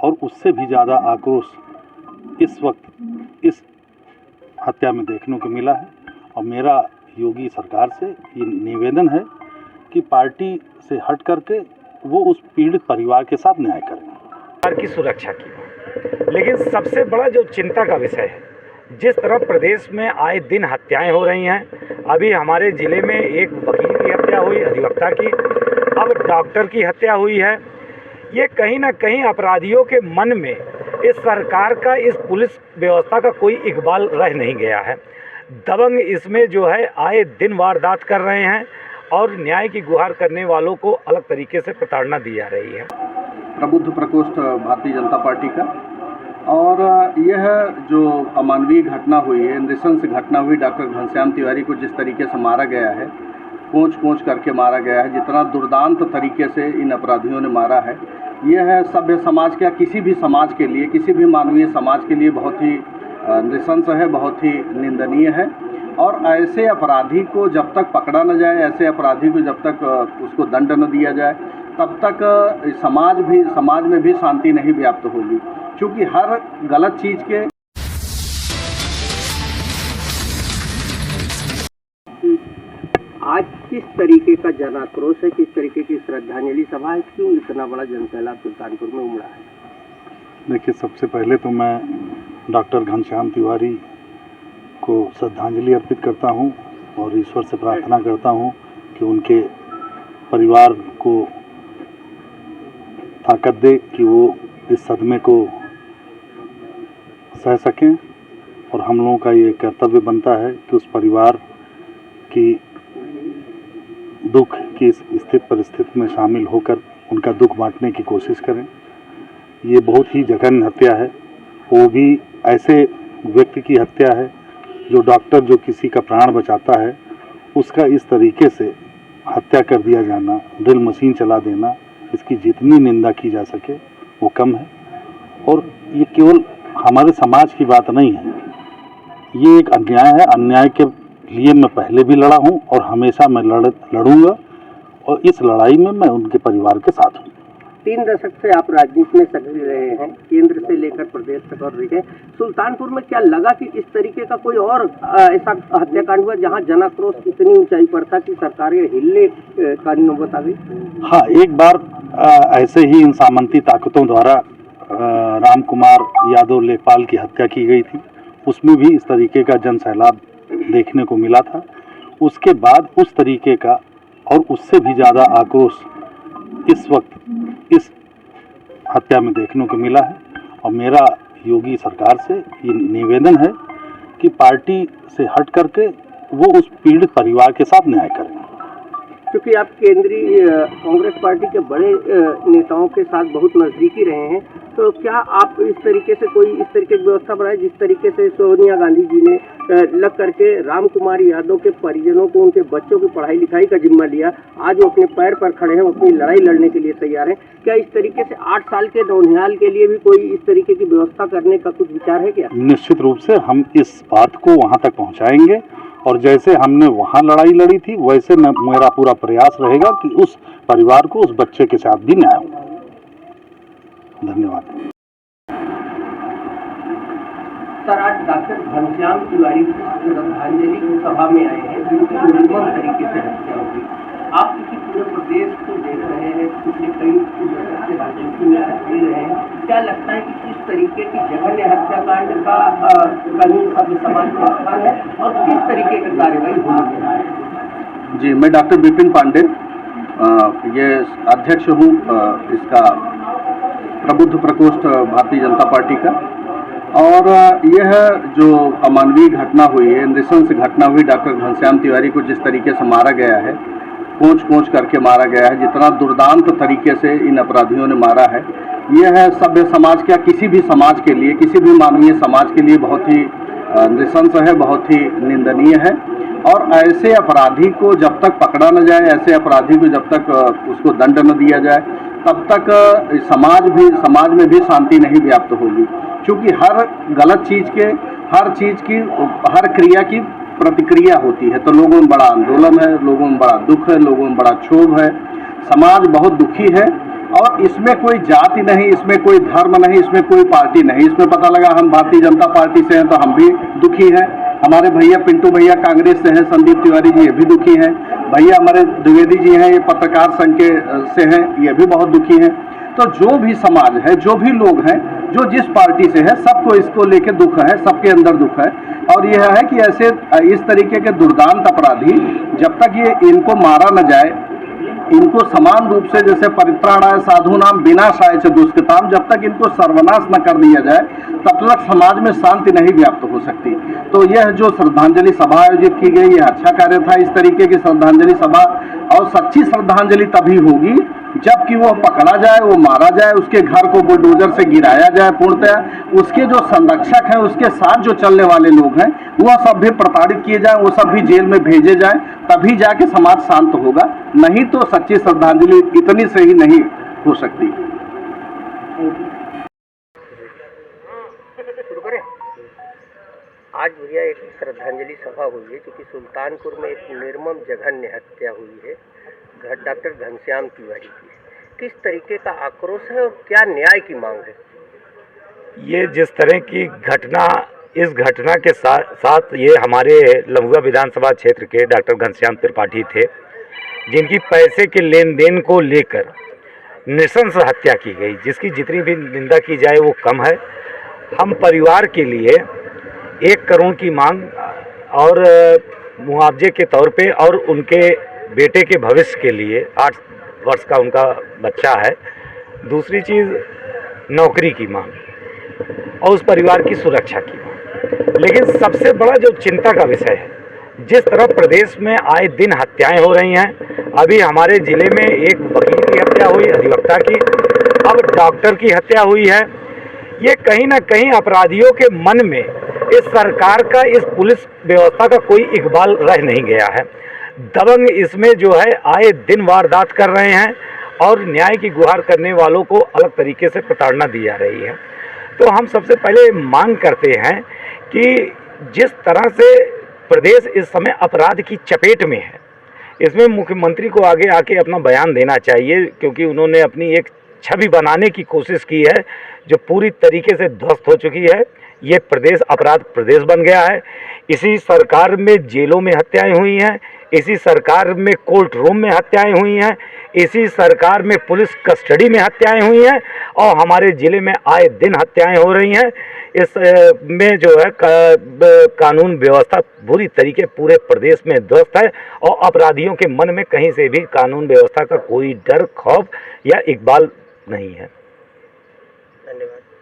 और उससे भी ज़्यादा आक्रोश इस वक्त इस हत्या में देखने को मिला है। और मेरा योगी सरकार से ये निवेदन है कि पार्टी से हट करके वो उस पीड़ित परिवार के साथ न्याय करें। परिवार की सुरक्षा की, लेकिन सबसे बड़ा जो चिंता का विषय है, जिस तरह प्रदेश में आए दिन हत्याएं हो रही हैं, अभी हमारे ज़िले में एक वकील की हत्या हुई, अधिवक्ता की, अब डॉक्टर की हत्या हुई है। ये कहीं ना कहीं अपराधियों के मन में इस सरकार का, इस पुलिस व्यवस्था का कोई इकबाल रह नहीं गया है। दबंग इसमें जो है आए दिन वारदात कर रहे हैं और न्याय की गुहार करने वालों को अलग तरीके से प्रताड़ना दी जा रही है। प्रबुद्ध प्रकोष्ठ भारतीय जनता पार्टी का, और यह जो अमानवीय घटना हुई है, नृशंस घटना हुई, डॉक्टर घनश्याम तिवारी को जिस तरीके से मारा गया है, कोंच करके मारा गया है, जितना दुर्दांत तरीके से इन अपराधियों ने मारा है, यह सभ्य समाज का, किसी भी समाज के लिए, किसी भी मानवीय समाज के लिए बहुत ही नृशंस है, बहुत ही निंदनीय है। और ऐसे अपराधी को जब तक पकड़ा न जाए, ऐसे अपराधी को जब तक उसको दंड न दिया जाए, तब तक समाज में भी शांति नहीं व्याप्त होगी। क्योंकि हर गलत चीज़ के आज किस तरीके का जन आक्रोश है, किस तरीके की श्रद्धांजलि सभा है, क्यों इतना बड़ा जनसैलाब सुल्तानपुर में उमड़ा है? देखिए, सबसे पहले तो मैं डॉक्टर घनश्याम तिवारी को श्रद्धांजलि अर्पित करता हूं और ईश्वर से प्रार्थना करता हूं कि उनके परिवार को ताकत दे कि वो इस सदमे को सह सकें। और हम लोगों का ये कर्तव्य बनता है कि उस परिवार की दुख की इस स्थिति परिस्थिति में शामिल होकर उनका दुख बांटने की कोशिश करें। ये बहुत ही जघन्य हत्या है, वो भी ऐसे व्यक्ति की हत्या है जो डॉक्टर, जो किसी का प्राण बचाता है, उसका इस तरीके से हत्या कर दिया जाना, ड्रिल मशीन चला देना, इसकी जितनी निंदा की जा सके वो कम है। और ये केवल हमारे समाज की बात नहीं है, ये एक अन्याय है। अन्याय के लिए मैं पहले भी लड़ा हूँ और हमेशा मैं लड़ूंगा, और इस लड़ाई में मैं उनके परिवार के साथ हूँ। 3 दशक से आप राजनीति में सक्रिय रहे हैं, केंद्र से लेकर प्रदेश तक और रहे हैं। सुल्तानपुर में क्या लगा कि इस तरीके का कोई और ऐसा हत्याकांड हुआ जहां जनाक्रोश इतनी ऊंचाई पर था कि सरकारें हिलने का नौबत आ गई? हाँ, एक बार ऐसे ही इन सामंती ताकतों द्वारा राम कुमार यादव लेखपाल की हत्या की गई थी, उसमें भी इस तरीके का जन सैलाब देखने को मिला था। उसके बाद उस तरीके का और उससे भी ज़्यादा आक्रोश इस वक्त इस हत्या में देखने को मिला है। और मेरा योगी सरकार से ये निवेदन है कि पार्टी से हट करके वो उस पीड़ित परिवार के साथ न्याय करें। क्योंकि आप केंद्रीय कांग्रेस पार्टी के बड़े नेताओं के साथ बहुत नज़दीकी रहे हैं, तो क्या आप इस तरीके से कोई इस तरीके की व्यवस्था बनाए जिस तरीके से सोनिया गांधी जी ने लग करके राम कुमार यादव के परिजनों को, उनके बच्चों की पढ़ाई लिखाई का जिम्मा लिया, आज वो अपने पैर पर खड़े हैं, वो अपनी लड़ाई लड़ने के लिए तैयार हैं। क्या इस तरीके से 8 साल के नौनिहाल के लिए भी कोई इस तरीके की व्यवस्था करने का कुछ विचार है क्या? निश्चित रूप से हम इस बात को वहाँ तक पहुँचाएंगे, और जैसे हमने वहाँ लड़ाई लड़ी थी वैसे मेरा पूरा प्रयास रहेगा कि उस परिवार को, उस बच्चे के साथ भी न्याय हो। धन्यवाद। सर, आज डॉक्टर घनश्याम तिवारी की श्रद्धांजलि सभा में आए हैं, जिनकी निर्मम तरीके से हत्या हुई। आप किसी पूरे प्रदेश को देख रहे हैं, पिछले कई दशक से राजनीति में सक्रिय रहे हैं, क्या लगता है कि इस तरीके की जघन्य हत्याकांड का कहीं सभ्य समाज में स्थान है और किस तरीके की कार्रवाई होनी चाहिए? जी, मैं डॉक्टर विपिन पांडे, ये अध्यक्ष हूँ इसका प्रबुद्ध प्रकोष्ठ भारतीय जनता पार्टी का। और यह जो अमानवीय घटना हुई है, नृशंस घटना हुई, डॉक्टर घनश्याम तिवारी को जिस तरीके से मारा गया है, कोंच करके मारा गया है, जितना दुर्दांत तरीके से इन अपराधियों ने मारा है, यह सभ्य समाज का, किसी भी समाज के लिए, किसी भी मानवीय समाज के लिए बहुत ही नृशंस है, बहुत ही निंदनीय है। और ऐसे अपराधी को जब तक पकड़ा न जाए, ऐसे अपराधी को जब तक उसको दंड न दिया जाए, तब तक समाज में भी शांति नहीं व्याप्त होगी। क्योंकि हर गलत चीज़ के, हर क्रिया की प्रतिक्रिया होती है। तो लोगों में बड़ा आंदोलन है, लोगों में बड़ा दुख है, लोगों में बड़ा क्षोभ है, समाज बहुत दुखी है। और इसमें कोई जाति नहीं, इसमें कोई धर्म नहीं, इसमें कोई पार्टी नहीं। इसमें पता लगा हम भारतीय जनता पार्टी से हैं तो हम भी दुखी हैं, हमारे भैया पिंटू भैया कांग्रेस से हैं, संदीप तिवारी जी ये भी दुखी हैं, भैया हमारे द्विवेदी जी हैं ये पत्रकार संघ के से हैं, ये भी बहुत दुखी हैं। तो जो भी समाज है, जो भी लोग हैं, जो जिस पार्टी से है, सबको इसको लेके दुख है, सबके अंदर दुख है। और यह है कि ऐसे इस तरीके के दुर्दांत अपराधी जब तक ये इनको मारा न जाए, इनको समान रूप से जैसे परित्राणाय साधूनाम विनाशाय च दुष्कृताम, जब तक इनको सर्वनाश न कर दिया जाए तब तक समाज में शांति नहीं व्याप्त हो सकती। तो यह जो श्रद्धांजलि सभा आयोजित की गई, यह अच्छा कार्य था। इस तरीके की श्रद्धांजलि सभा, और सच्ची श्रद्धांजलि तभी होगी जबकि वो पकड़ा जाए, वो मारा जाए, उसके घर को बुलडोजर से गिराया जाए पूर्णतया, उसके जो संरक्षक हैं, उसके साथ जो चलने वाले लोग हैं, वह सब भी प्रताड़ित किए जाएं, वो सब भी जेल में भेजे जाएं, तभी जाके समाज शांत होगा। नहीं तो सच्ची श्रद्धांजलि इतनी से ही नहीं हो सकती। आज भैया एक श्रद्धांजलि सभा हुई है क्योंकि सुल्तानपुर में एक निर्मम जघन्य हत्या हुई है डॉक्टर घनश्याम तिवारी की। किस तरीके का आक्रोश है और क्या न्याय की मांग है? ये जिस तरह की घटना, इस घटना के साथ ये हमारे लम्बुआ विधानसभा क्षेत्र के डॉक्टर घनश्याम त्रिपाठी थे, जिनकी पैसे के लेन देन को लेकर नृशंस हत्या की गई, जिसकी जितनी भी निंदा की जाए वो कम है। हम परिवार के लिए 1 करोड़ की मांग और मुआवजे के तौर पे, और उनके बेटे के भविष्य के लिए 8 वर्ष का उनका बच्चा है, दूसरी चीज़ नौकरी की मांग और उस परिवार की सुरक्षा की मांग। लेकिन सबसे बड़ा जो चिंता का विषय है, जिस तरह प्रदेश में आए दिन हत्याएं हो रही हैं, अभी हमारे ज़िले में एक वकील की हत्या हुई, अधिवक्ता की, अब डॉक्टर की हत्या हुई है। ये कहीं ना कहीं अपराधियों के मन में इस सरकार का, इस पुलिस व्यवस्था का कोई इकबाल रह नहीं गया है। दबंग इसमें जो है आए दिन वारदात कर रहे हैं और न्याय की गुहार करने वालों को अलग तरीके से प्रताड़ना दी जा रही है। तो हम सबसे पहले मांग करते हैं कि जिस तरह से प्रदेश इस समय अपराध की चपेट में है, इसमें मुख्यमंत्री को आगे आके अपना बयान देना चाहिए, क्योंकि उन्होंने अपनी एक छवि बनाने की कोशिश की है जो पूरी तरीके से ध्वस्त हो चुकी है। ये प्रदेश अपराध प्रदेश बन गया है। इसी सरकार में जेलों में हत्याएं हुई हैं, इसी सरकार में कोर्ट रूम में हत्याएं हुई हैं, इसी सरकार में पुलिस कस्टडी में हत्याएं हुई हैं, और हमारे ज़िले में आए दिन हत्याएं हो रही हैं। इस में जो है कानून व्यवस्था बुरी तरीके पूरे प्रदेश में ध्वस्त है, और अपराधियों के मन में कहीं से भी कानून व्यवस्था का कोई डर, खौफ या इकबाल नहीं है। धन्यवाद।